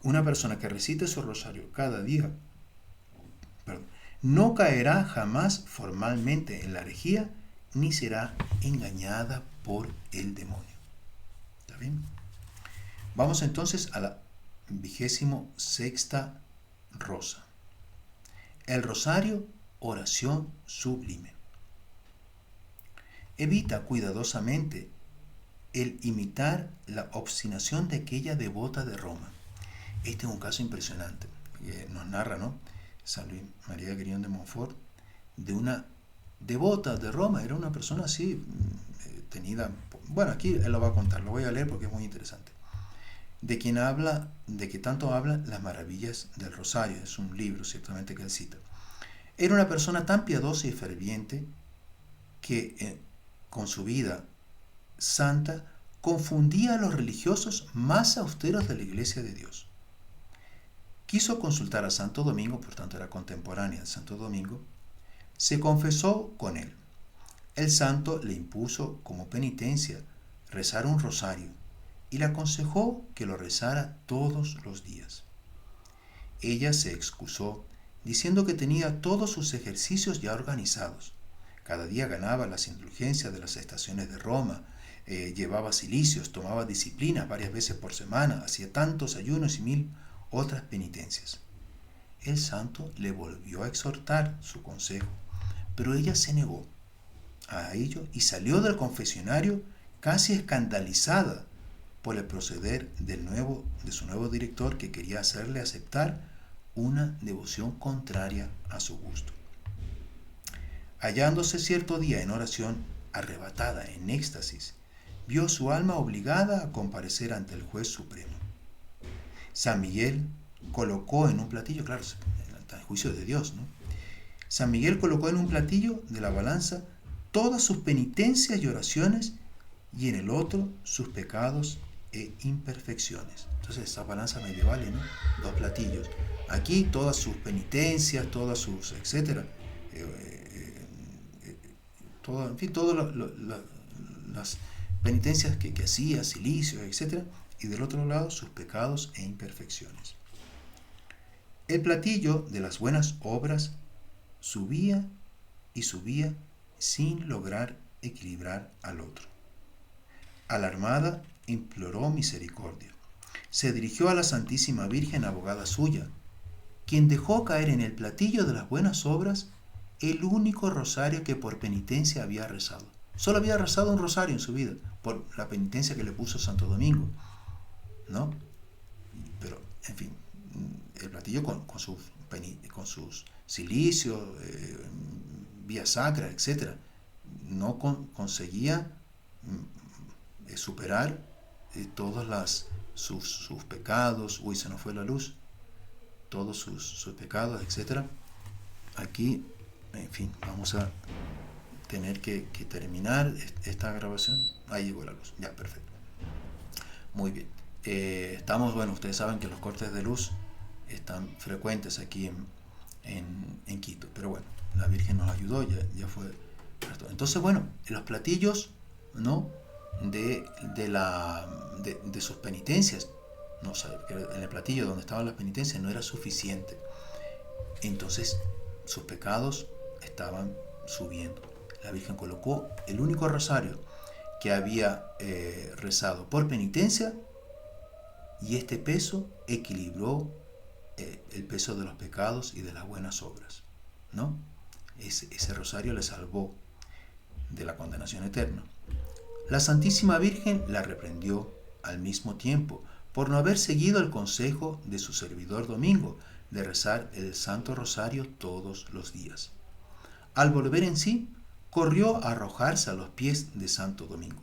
Una persona que recite su rosario cada día, no caerá jamás formalmente en la herejía ni será engañada por el demonio. ¿Está bien? Vamos entonces a la 26ª rosa. El rosario, oración sublime. Evita cuidadosamente el imitar la obstinación de aquella devota de Roma. Este es un caso impresionante. Nos narra, ¿no?, San Luis María Grignion de Montfort, de una devota de Roma. Era una persona así, tenida. Bueno, aquí él lo va a contar, lo voy a leer porque es muy interesante. De que tanto habla las maravillas del Rosario. Es un libro, ciertamente, que él cita. Era una persona tan piadosa y ferviente que con su vida santa confundía a los religiosos más austeros de la Iglesia de Dios. Quiso consultar a Santo Domingo, por tanto era contemporánea de Santo Domingo, se confesó con él. El santo le impuso como penitencia rezar un rosario y le aconsejó que lo rezara todos los días. Ella se excusó diciendo que tenía todos sus ejercicios ya organizados. Cada día ganaba las indulgencias de las estaciones de Roma, llevaba cilicios, tomaba disciplinas varias veces por semana, hacía tantos ayunos y 1000 otras penitencias. El santo le volvió a exhortar su consejo, pero ella se negó a ello y salió del confesionario casi escandalizada por el proceder de su nuevo director, que quería hacerle aceptar una devoción contraria a su gusto. Hallándose cierto día en oración, arrebatada en éxtasis, vio su alma obligada a comparecer ante el juez supremo. San Miguel colocó en un platillo, claro, el juicio de Dios, ¿no? San Miguel colocó en un platillo de la balanza todas sus penitencias y oraciones, y en el otro sus pecados e imperfecciones. Entonces, esa balanza medieval, ¿no? Dos platillos. Aquí todas sus penitencias, todas sus, etcétera, en fin, todas las penitencias que hacía, cilicios, etcétera, y del otro lado sus pecados e imperfecciones. El platillo de las buenas obras subía y subía sin lograr equilibrar al otro. Alarmada, imploró misericordia. Se dirigió a la Santísima Virgen, abogada suya, quien dejó caer en el platillo de las buenas obras el único rosario que por penitencia había rezado. Solo había rezado un rosario en su vida, por la penitencia que le puso Santo Domingo, ¿no? Pero, en fin, el platillo con sus cilicios, vía sacra, etc., no conseguía superar todos sus pecados. Uy, se nos fue la luz. Todos sus pecados, etc. Aquí, en fin, vamos a tener que terminar esta grabación. Ahí llegó la luz. Ya, perfecto. Muy bien. Bueno, ustedes saben que los cortes de luz están frecuentes aquí en Quito, pero bueno, la Virgen nos ayudó, ya fue. Entonces, bueno, los platillos, ¿no? de sus penitencias, no, o sea, que en el platillo donde estaban las penitencias no era suficiente. Entonces, sus pecados estaban subiendo. La Virgen colocó el único rosario que había rezado por penitencia, y este peso equilibró el peso de los pecados y de las buenas obras, ¿no? Ese rosario le salvó de la condenación eterna. La Santísima Virgen la reprendió al mismo tiempo por no haber seguido el consejo de su servidor Domingo de rezar el Santo Rosario todos los días. Al volver en sí, corrió a arrojarse a los pies de Santo Domingo.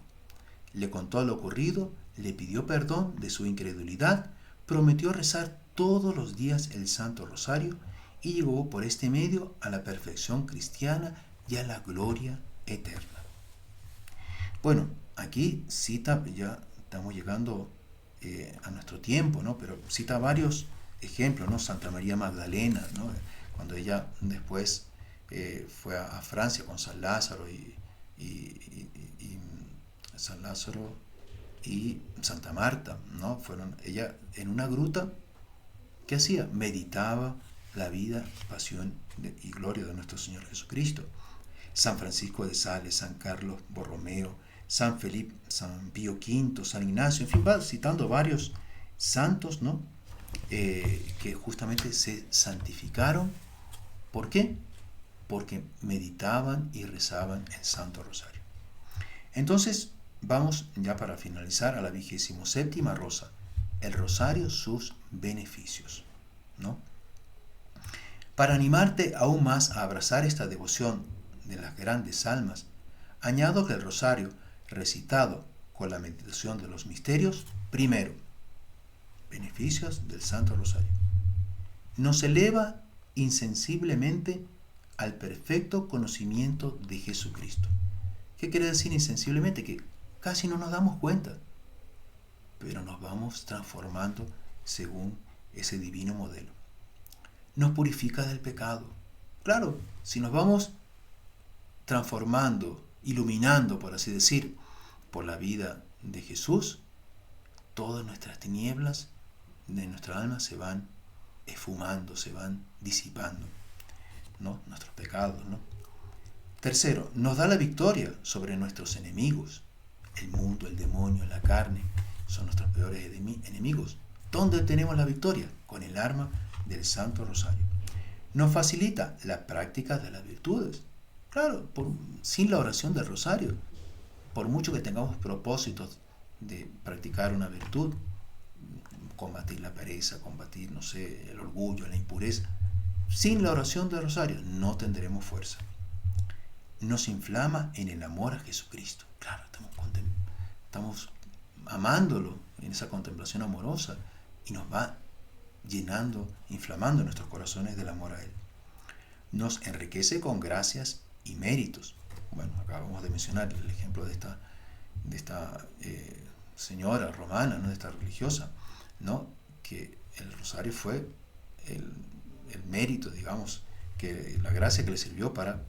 Le contó lo ocurrido, le pidió perdón de su incredulidad, prometió rezar todos los días el Santo Rosario y llegó por este medio a la perfección cristiana y a la gloria eterna. Bueno, aquí cita, ya estamos llegando a nuestro tiempo, ¿no? Pero cita varios ejemplos, ¿no? Santa María Magdalena, ¿no? Cuando ella después fue a Francia con San Lázaro y San Lázaro y Santa Marta, ¿no? Ella en una gruta, ¿qué hacía? Meditaba la vida, pasión y gloria de nuestro Señor Jesucristo. San Francisco de Sales, San Carlos Borromeo, San Felipe, San Pío V, San Ignacio, en fin, va citando varios santos, ¿no? Que justamente se santificaron. ¿Por qué? Porque meditaban y rezaban el Santo Rosario. Entonces, vamos ya para finalizar a la 27ª rosa, el Rosario, sus beneficios, ¿no? Para animarte aún más a abrazar esta devoción de las grandes almas, añado que el Rosario, recitado con la meditación de los misterios, primero, beneficios del Santo Rosario, nos eleva insensiblemente al perfecto conocimiento de Jesucristo. ¿Qué quiere decir insensiblemente? Que casi no nos damos cuenta, pero nos vamos transformando según ese divino modelo. Nos purifica del pecado. Claro, si nos vamos transformando, iluminando, por así decir, por la vida de Jesús, todas nuestras tinieblas de nuestra alma se van esfumando, se van disipando, ¿no? Nuestros pecados, ¿no? Tercero, nos da la victoria sobre nuestros enemigos. El mundo, el demonio, la carne son nuestros peores enemigos. ¿Dónde tenemos la victoria? Con el arma del Santo Rosario. Nos facilita la práctica de las virtudes. Claro, sin la oración del Rosario, por mucho que tengamos propósitos de practicar una virtud, combatir la pereza, combatir, no sé, el orgullo, la impureza, sin la oración del Rosario no tendremos fuerza. Nos inflama en el amor a Jesucristo. Claro, estamos amándolo en esa contemplación amorosa y nos va llenando, inflamando nuestros corazones del amor a Él. Nos enriquece con gracias y méritos. Bueno, acabamos de mencionar el ejemplo de esta señora romana, ¿no? De esta religiosa, ¿no? Que el rosario fue el mérito, digamos, que la gracia que le sirvió para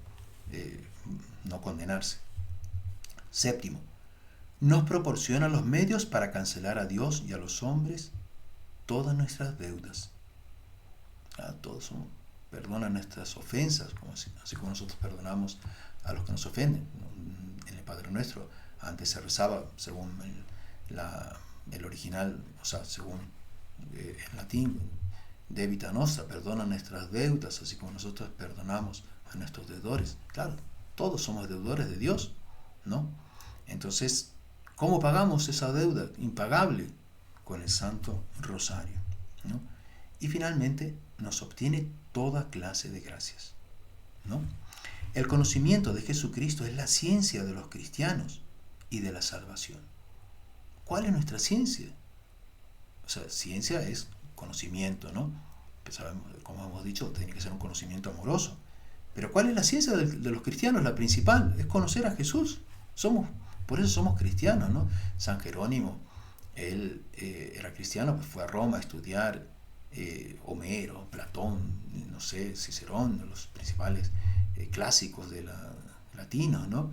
no condenarse. Séptimo, nos proporciona los medios para cancelar a Dios y a los hombres todas nuestras deudas. Todos perdona nuestras ofensas, así como nosotros perdonamos a los que nos ofenden. En el Padre Nuestro antes se rezaba según el original, o sea, según en latín, debita nostra, perdona nuestras deudas, así como nosotros perdonamos a nuestros deudores. Claro, todos somos deudores de Dios, ¿no? Entonces, ¿cómo pagamos esa deuda impagable? Con el Santo Rosario, ¿no? Y finalmente nos obtiene toda clase de gracias, ¿no? El conocimiento de Jesucristo es la ciencia de los cristianos y de la salvación. ¿Cuál es nuestra ciencia? O sea, ciencia es conocimiento, ¿no? Pues sabemos, como hemos dicho, tiene que ser un conocimiento amoroso. Pero ¿cuál es la ciencia de los cristianos? La principal es conocer a Jesús. Por eso somos cristianos, ¿no? San Jerónimo Él era cristiano, pues fue a Roma a estudiar Homero, Platón, no sé, Cicerón, los principales clásicos de la latinos, ¿no?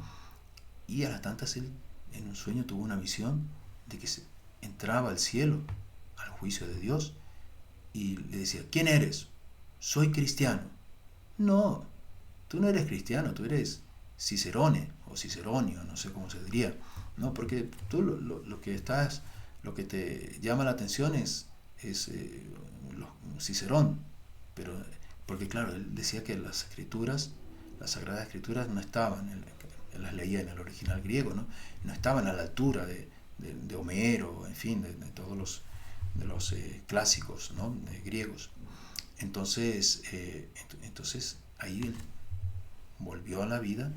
Y a las tantas él en un sueño tuvo una visión de que entraba al cielo, al juicio de Dios, y le decía, ¿quién eres? Soy cristiano. No, tú no eres cristiano, tú eres Cicerone o Ciceronio, no sé cómo se diría, ¿no? Porque tú lo que te llama la atención es Cicerón, pero porque claro, él decía que las escrituras, las sagradas escrituras no estaban, él las leía en el original griego, ¿no? No estaban a la altura de Homero, en fin, de todos los clásicos, ¿no? Griegos. Entonces ahí él volvió a la vida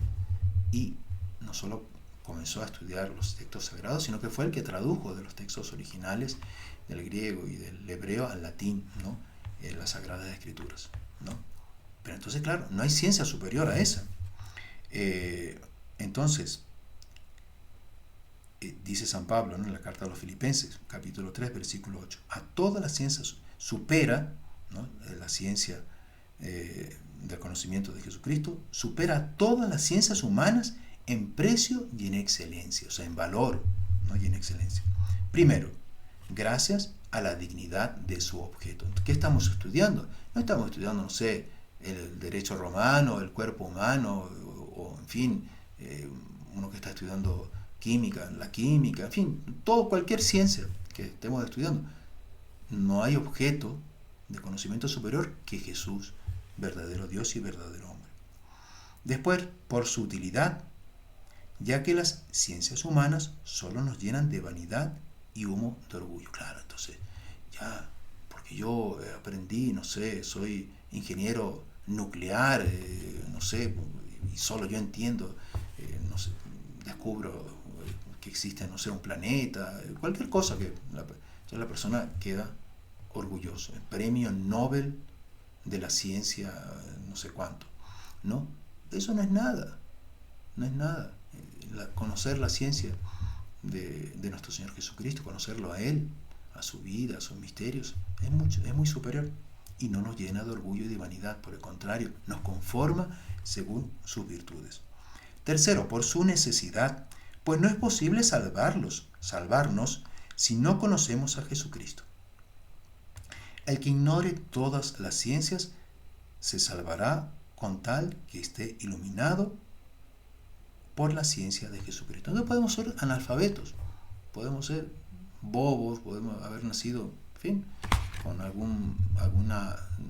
y no solo comenzó a estudiar los textos sagrados, sino que fue el que tradujo de los textos originales del griego y del hebreo al latín, ¿no? Las sagradas escrituras, ¿no? Pero entonces, claro, no hay ciencia superior a esa. Entonces, dice San Pablo, ¿no? En la carta a los Filipenses, capítulo 3, versículo 8, a todas las ciencias supera, ¿no? La ciencia del conocimiento de Jesucristo, supera a todas las ciencias humanas en precio y en excelencia, o sea, en valor, ¿no? Y en excelencia. Primero, gracias a la dignidad de su objeto. ¿Qué estamos estudiando? No estamos estudiando, no sé, el derecho romano, el cuerpo humano, o en fin, uno que está estudiando química, la química, en fin, cualquier ciencia que estemos estudiando. No hay objeto de conocimiento superior que Jesús, verdadero Dios y verdadero hombre. Después, por su utilidad, ya que las ciencias humanas solo nos llenan de vanidad y humo de orgullo. Claro, entonces, ya, porque yo aprendí, no sé, soy ingeniero nuclear, no sé, y solo yo entiendo, no sé, descubro que existe, no sé, un planeta, cualquier cosa que entonces la persona queda orgulloso. El premio Nobel de la ciencia, no sé cuánto, ¿no? Eso no es nada, no es nada. Conocer la ciencia de nuestro Señor Jesucristo, conocerlo a Él, a su vida, a sus misterios, es muy superior y no nos llena de orgullo y de vanidad, por el contrario, nos conforma según sus virtudes. Tercero, por su necesidad, pues no es posible salvarnos, si no conocemos a Jesucristo. El que ignore todas las ciencias se salvará con tal que esté iluminado por la ciencia de Jesucristo. No podemos ser analfabetos, podemos ser bobos, podemos haber nacido, en fin, con algún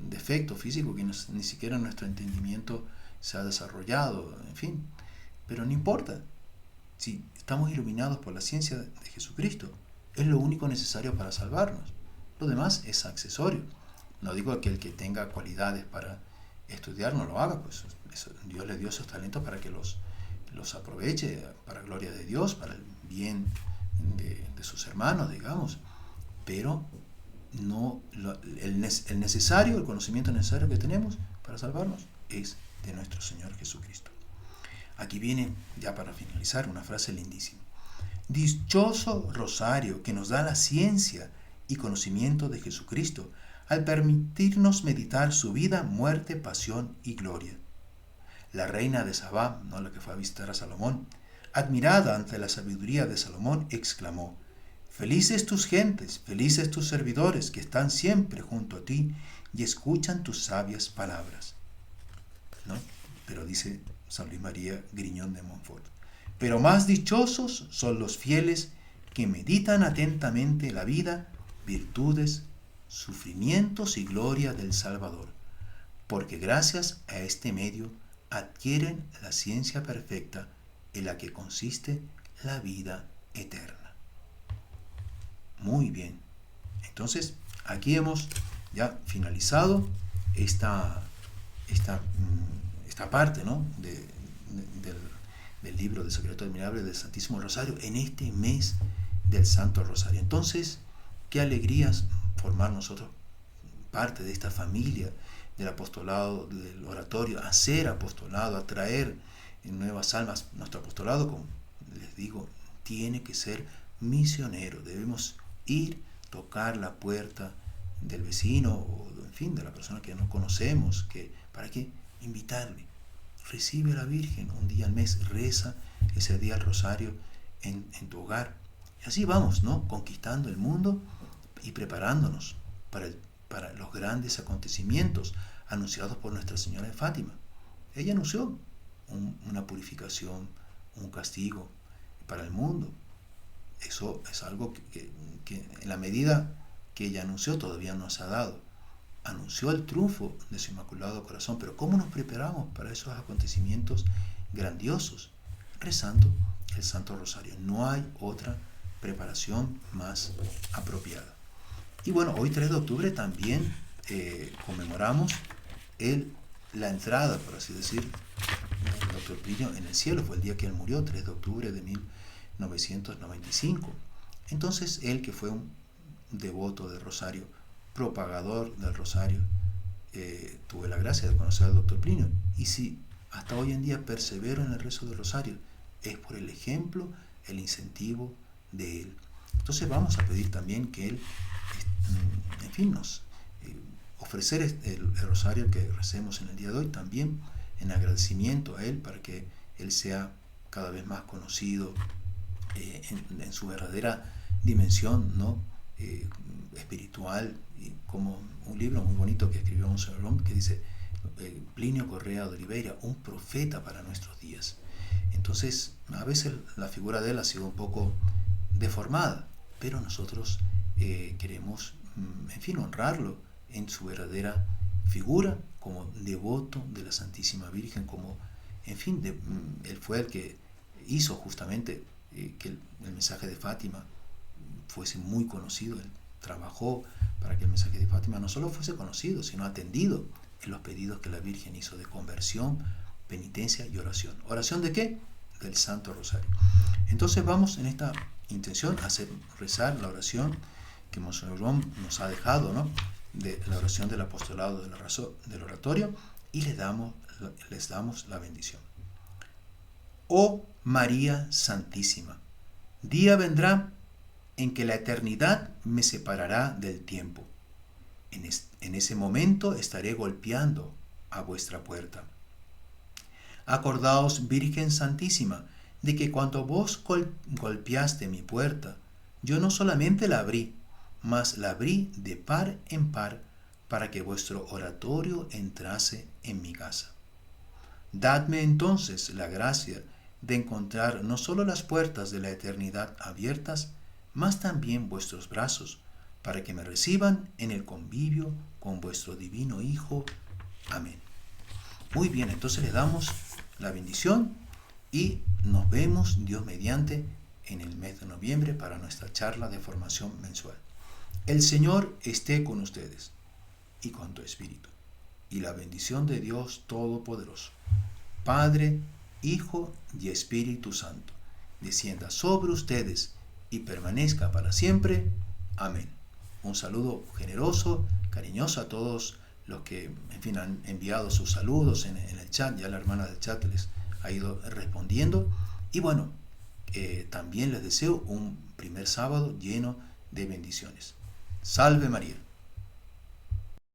defecto físico que ni siquiera nuestro entendimiento se ha desarrollado, en fin, pero no importa. Si estamos iluminados por la ciencia de Jesucristo, es lo único necesario para salvarnos. Lo demás es accesorio. No digo que el que tenga cualidades para estudiar no lo haga, pues Dios le dio esos talentos para que los aproveche para gloria de Dios, para el bien de sus hermanos, digamos. Pero no el necesario, el conocimiento necesario que tenemos para salvarnos es de nuestro Señor Jesucristo. Aquí viene, ya para finalizar, una frase lindísima. Dichoso rosario que nos da la ciencia y conocimiento de Jesucristo al permitirnos meditar su vida, muerte, pasión y gloria. La reina de Sabá, ¿no? La que fue a visitar a Salomón, admirada ante la sabiduría de Salomón, exclamó: felices tus gentes, felices tus servidores que están siempre junto a ti y escuchan tus sabias palabras, ¿no? Pero dice San Luis María Griñón de Montfort, pero más dichosos son los fieles que meditan atentamente la vida, virtudes, sufrimientos y gloria del Salvador, porque gracias a este medio adquieren la ciencia perfecta en la que consiste la vida eterna. Muy bien. Entonces, aquí hemos ya finalizado esta parte, ¿no? del libro de Secreto Admirable del Santísimo Rosario en este mes del Santo Rosario. Entonces, qué alegrías formar nosotros parte de esta familia del apostolado del oratorio, hacer apostolado, atraer nuevas almas. Nuestro apostolado, como les digo, tiene que ser misionero. Debemos Ir, tocar la puerta del vecino o, en fin, de la persona que no conocemos, ¿para qué? Invitarle. Recibe a la Virgen un día al mes, reza ese día el rosario en tu hogar. Y así vamos, ¿no? Conquistando el mundo y preparándonos para los grandes acontecimientos anunciados por Nuestra Señora de Fátima. Ella anunció una purificación, un castigo para el mundo. Eso es algo que en la medida que ella anunció todavía no se ha dado. Anunció el triunfo de su Inmaculado Corazón, pero ¿cómo nos preparamos para esos acontecimientos grandiosos? Rezando el Santo Rosario. No hay otra preparación más apropiada. Y bueno, hoy 3 de octubre también conmemoramos la entrada, por así decir, del Dr. Plinio en el cielo. Fue el día que él murió, 3 de octubre de 1995. Entonces él, que fue un devoto del rosario, propagador del rosario, tuve la gracia de conocer al Dr. Plinio. Y si hasta hoy en día persevero en el rezo del rosario, es por el ejemplo, el incentivo de él. Entonces vamos a pedir también que él, en fin, nos ofrecer el rosario que recemos en el día de hoy también en agradecimiento a él, para que él sea cada vez más conocido en su verdadera dimensión, ¿no? Espiritual, y como un libro muy bonito que escribió Monseñor Rom, que dice Plinio Correa de Oliveira, un profeta para nuestros días. Entonces, a veces la figura de él ha sido un poco deformada, pero nosotros queremos, en fin, honrarlo en su verdadera figura como devoto de la Santísima Virgen, como, en fin, él fue el que hizo justamente que el mensaje de Fátima fuese muy conocido. Él trabajó para que el mensaje de Fátima no solo fuese conocido, sino atendido en los pedidos que la Virgen hizo de conversión, penitencia y oración. ¿Oración de qué? Del Santo Rosario. Entonces vamos en esta intención a rezar la oración que Monseñor Rom nos ha dejado, ¿no? De la oración del apostolado del oratorio, y les damos la bendición. Oh María Santísima, día vendrá en que la eternidad me separará del tiempo. En ese momento estaré golpeando a vuestra puerta. Acordaos, Virgen Santísima, de que cuando vos golpeaste mi puerta, yo no solamente la abrí, mas la abrí de par en par para que vuestro oratorio entrase en mi casa. Dadme entonces la gracia de encontrar no solo las puertas de la eternidad abiertas, mas también vuestros brazos, para que me reciban en el convivio con vuestro divino Hijo. Amén. Muy bien, entonces le damos la bendición y nos vemos, Dios mediante, en el mes de noviembre para nuestra charla de formación mensual. El Señor esté con ustedes y con tu espíritu. Y la bendición de Dios Todopoderoso, Padre, Hijo y Espíritu Santo, descienda sobre ustedes y permanezca para siempre. Amén. Un saludo generoso, cariñoso a todos los que, en fin, han enviado sus saludos en el chat. Ya la hermana del chat les ha ido respondiendo. Y bueno, también les deseo un primer sábado lleno de bendiciones. Salve María.